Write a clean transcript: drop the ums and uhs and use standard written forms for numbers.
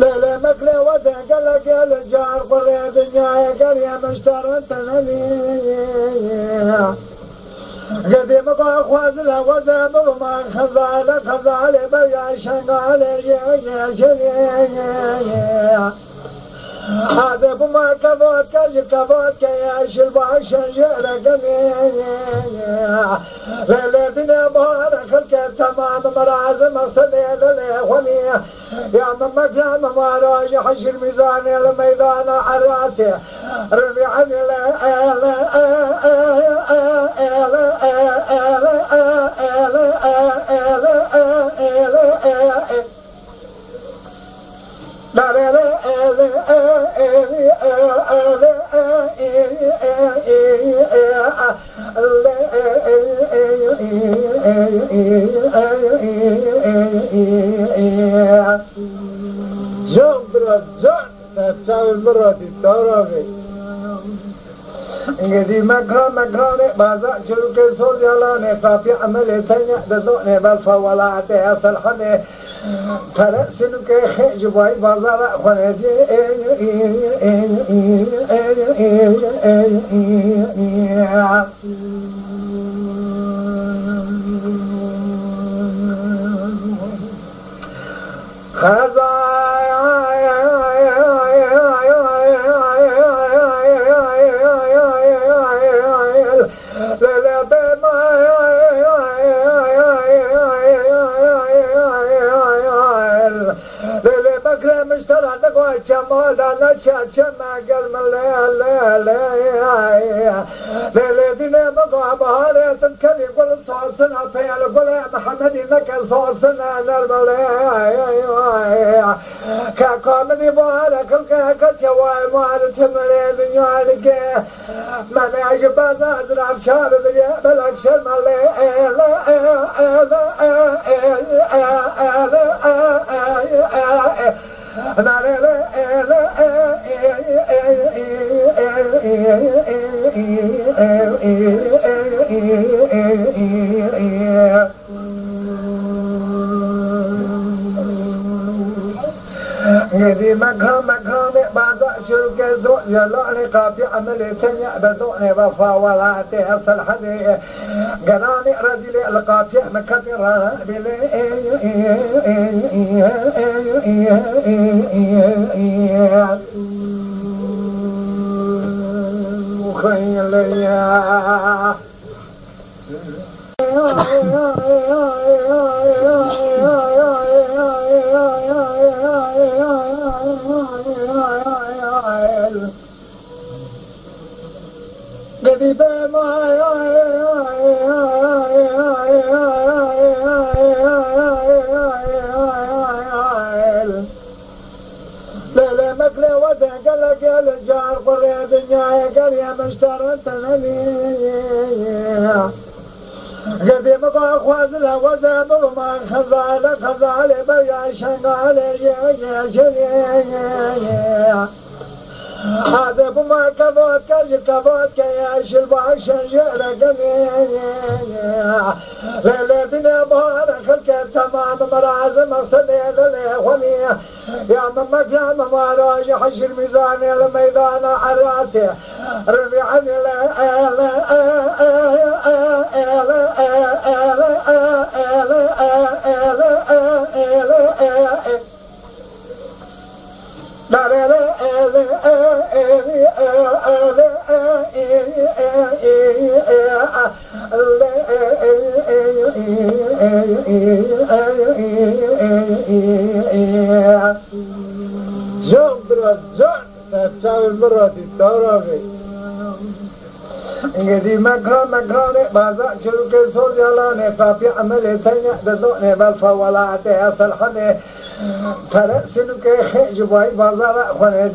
ليلة مكلة وتقلق الجار قرية دنيا قرية مشترتنا لي قديمك أخوازلها وزابر ما خزالة بيا شنغالة يا شنيا هذا بما كبوت يا شلبا شجرة قمية ليلتنا بارك الكتاب تمام مرازم صديد الإخوانية يا ممك يا مماراج حش الميزان الميدان عراسي رمي عن لا لا لا جبرت زن تساوي مرة التورافي إنجدي مكان بازا شلوك صوت يلاني فافي عمل ثانية دزوني بالفوالات أصل حمي فرسلو که خجوای بازار خونه‌ای مشترى نقوى جمال أنا شاما قلم ليلتنا مقوى بهارة كذي قل صوصنا فيال قل يا محمد إنك صوصنا نرمل كاكامني بهارة كلك جواي مال تمرين يالك من يعجب أزرع شاب بالأكشر يدي مكان بعض شركة زوج جلاني قابي عملي ثانية بدوني وفاولاتي أصل حدي قراني رجلي القابي مكتر بلي وخيليا ليلة مكلة وتقلق الجار قرية دنيا قرية مشترتنا لي قديمك أخوازلها وزابر ما خزالة بيا شنغالة يا شنيا هذا بما كبوت يا شلبا شجرة قمية ليلتنا بارك الكتاب تمام مرازم صديد الإخوانية يا ممك يا مماراج حش الميزان الميدان عراسي رمي عن لا لا لا جبرت زن تساوي مرة التورافي إنجدي مكان بازا شلوك صوت يلاني فافي عمل ثانية دزوني بالفوالات أصل حمي فرسلو که خجوای بازار خونه‌ای